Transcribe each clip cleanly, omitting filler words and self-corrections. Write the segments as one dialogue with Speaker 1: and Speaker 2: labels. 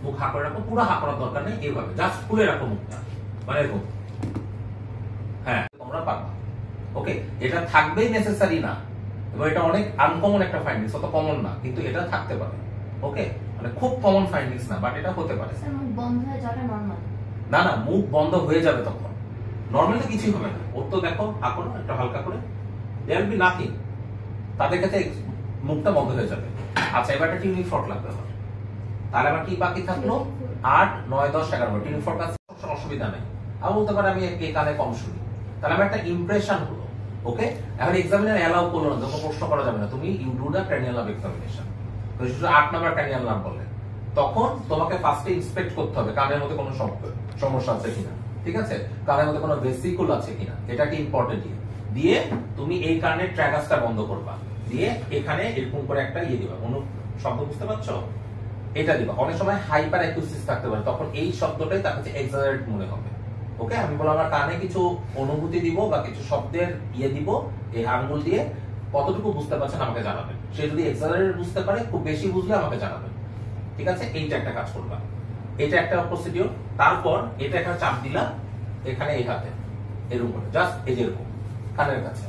Speaker 1: মুখ হা করে রাখো, পুরো হা করার দরকার নেই, এইভাবে জাস্ট খুলে রাখো মুখটা, মানে এরকম। হ্যাঁ, তোমরা পারবা। ওকে, এটা থাকবেই নেসেসারি না, এবং এটা অনেক আনকমন একটা ফাইন্ডিংস, অত কমন না, কিন্তু এটা থাকতে পারে। ওকে, মানে খুব কমন ফাইন্ডিংস না, বাট এটা হতে পারে।
Speaker 2: মুখ বন্ধ হয়ে যাওয়াটা নরমাল?
Speaker 1: না না, মুখ বন্ধ হয়ে যাবে তখন, নরমালি তো কিছুই হবে না। ওর তো দেখো হা করো একটা হালকা করে, দেয়ার উইল বি নাথিং, তাদের কাছে মুখটা বন্ধ হয়ে যাবে। আচ্ছা, এবার একটা টিউনিং ফর্ক লাগবে আমার, তাহলে আমার কি বাকি থাকলো? 8, 9, 10, 11 টিউনিং ফর্ক আছে, অসুবিধা নেই। আমি বলতে পারি আমি কে কানে কম শুনি, তাহলে আমার একটা ইমপ্রেশন হলো। ওকে, এখন এক্সামিনার অ্যালাউ করলো না, যখন প্রশ্ন করা যাবে না, তুমি you do the cranial nerve examination, তো 8 নাম্বার ক্র্যানিয়াল নার্ভ বলে, তখন তোমাকে ফার্স্টে ইন্সপেক্ট করতে হবে কানের মধ্যে কোনো সমস্যা আছে কিনা, ঠিক আছে, কানের মধ্যে কোনো ভেসিকল আছে কিনা, এটাকে ইম্পর্টেন্ট দিয়ে তুমি এই কানের ট্র্যাগাসটা বন্ধ করবা, দিয়ে এখানে এরকম করে একটা ইয়ে দিবা, কোনো শব্দ বুঝতে পারছো, এটা দিবা। অনেক সময় হাইপার অ্যাকুস্টিস থাকতে পারে, তখন এই শব্দটাই তার কাছে এক্সাজারেট মনে হবে। ওকে, আমি বললাম আমার কানে কিছু অনুভূতি দিব বা কিছু শব্দের ইয়ে দিব, এই আঙ্গুল দিয়ে কতটুকু বুঝতে পারছেন আমাকে জানাবেন। সে যদি এক্সাজারেট বুঝতে পারে, খুব বেশি বুঝলে আমাকে জানাবেন, ঠিক আছে। এইটা একটা কাজ করবা, এটা একটা প্রসিডিওর। তারপর এটা একটা চাপ দিলা এখানে এই হাতে, এরকম করে জাস্ট এই যেরকম কানের কাছে।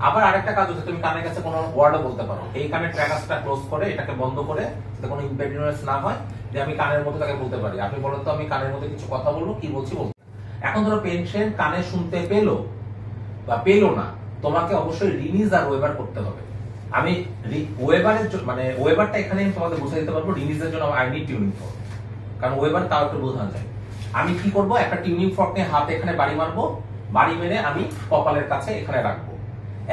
Speaker 1: আবার আরেকটা কাজ হচ্ছে, তুমি কানের কাছে কোনো ওয়ার্ডও বলতে পারো, এই কানের ট্র্যাগাসটা ক্লোজ করে এটাকে বন্ধ করে, যাতে কোনো ইম্পেডিমেন্ট না হয়, যে আমি কানের মধ্যে তাকে বলতে পারি, আপনি বলেন তো আমি কানের মধ্যে কিছু কথা বলবো, কি বলছি বলতে। এখন ধরো পেশেন্ট কানে শুনতে পেলো বা পেলো না, তোমাকে অবশ্যই রিনিজ আর ওয়েবার করতে হবে। আমি ওয়েবারের মানে ওয়েবারটা এখানে তোমাদের বুঝিয়ে দিতে পারবো, রিনিজের জন্য আই নিড টিউনিং ফর্ক, কারণ ওয়েবার তাও একটু বোঝানো যায়। আমি কি করব, একটা টিউনিং ফর্ক নিয়ে হাতে এখানে বাড়ি মারবো, বাড়ি মেরে আমি কপালের কাছে এখানে রাখবো।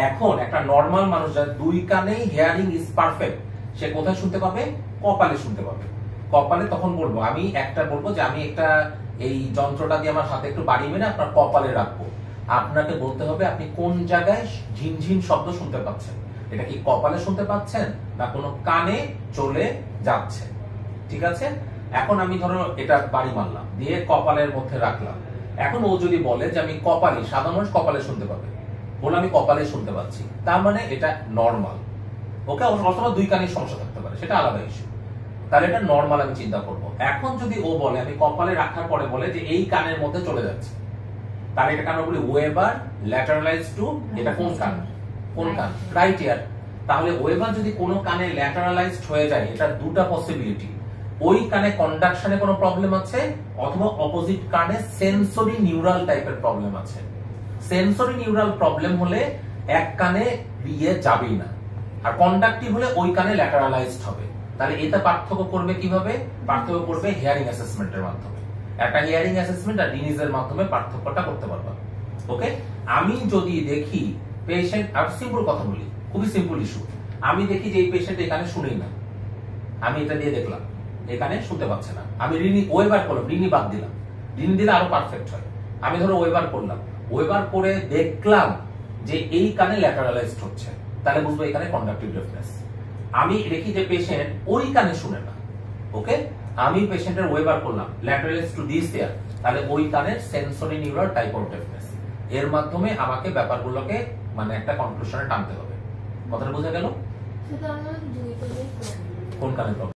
Speaker 1: এখন একটা নরমাল মানুষ যার দুই কানেই হিয়ারিং ইজ পারফেক্ট, সে কোথায় শুনতে পাবে? কপালে শুনতে পাবে। কপালে তখন বলবো, আমি একটা বলবো যে আমি একটা এই যন্ত্রটা দিয়ে আমার হাতে একটু বাড়ি মেরে আপনার কপালে রাখবো, আপনাকে বলতে হবে আপনি কোন জায়গায় ঝিনঝিন শব্দ শুনতে পাচ্ছেন, এটা কি কপালে শুনতে পাচ্ছেন না কোনো কানে চলে যাচ্ছে, ঠিক আছে। এখন আমি ধরো এটা বাড়ি মারলাম, দিয়ে কপালের মধ্যে রাখলাম। এখন ও যদি বলে যে আমি কপালে, সাধারণ মানুষ কপালে শুনতে পাবে, বলে আমি কপালে শুনতে পাচ্ছি, তার মানে এটা নরমাল। ওকে, অথবা দুই কানের সমস্যা থাকতে পারে, সেটা আলাদা ইস্যু, তাহলে এটা নরমাল আমি চিন্তা করব। এখন যদি ও বলে আমি কপালে রাখার পরে বলে যে এই কানের মধ্যে চলে যাচ্ছে, তাহলে এটা কানে বলি ওয়েবার ল্যাটারালাইজ টু, এটা কোন কান? কোন কান? রাইট ইয়ার। তাহলে ওয়েবার যদি কোনো কানে ল্যাটারালাইজড হয়ে যায়, এটা দুটা পসিবিলিটি, ওই কানে কন্ডাকশনে কোনো প্রবলেম আছে, অথবা অপোজিট কানে সেন্সরি নিউরাল টাইপের প্রবলেম আছে। সেন্সরি নিউরাল প্রবলেম হলে এক কানে দিয়ে যাবেই না, আর কন্ডাক্টিভ হলে ওই কানে ল্যাটারালাইজড হবে। তাহলে এটা পার্থক্য করবে কিভাবে? পার্থক্য করবে হিয়ারিং অ্যাসেসমেন্টের মাধ্যমে। একটা হিয়ারিং অ্যাসেসমেন্ট আর রিনিজের মাধ্যমে পার্থক্যটা করতে পারবা। ওকে, আমি যদি দেখি পেশেন্ট, আর সিম্পল কথা বলি, খুবই সিম্পল ইস্যু, আমি দেখি যে এই পেশেন্ট এখানে শুনেই না, আমি এটা দিয়ে দেখলাম এখানে শুনতে পাচ্ছে না, আমি রিনি ওয়েবার করলাম, রিনি বাদ দিলাম, রিনি দিলে আরো পারফেক্ট হয়। আমি ধরো ওয়েবার করলাম, ওয়েবার করে দেখলাম যে এই কানে ল্যাটারালাইজড হচ্ছে, তাহলে বুঝবো এখানে কন্ডাক্টিভ ডেফনেস। আমি দেখি যে পেশেন্ট ওই কানে শুনে না, ওকে, আমি পেশেন্টের ওয়েবার করলাম ল্যাটারালাইজড টু দিস দেয়ার, তাহলে ওই কানের সেন্সরি নিউরাল টাইপ অফ ডেফনেস। এর মাধ্যমে আমাকে ব্যাপারগুলোকে মানে একটা কনক্লুশনে টানতে হবে। কথাটা বোঝা গেল?
Speaker 2: শুধু আমরা দুই করে
Speaker 1: কোন কানের প্রবলেম?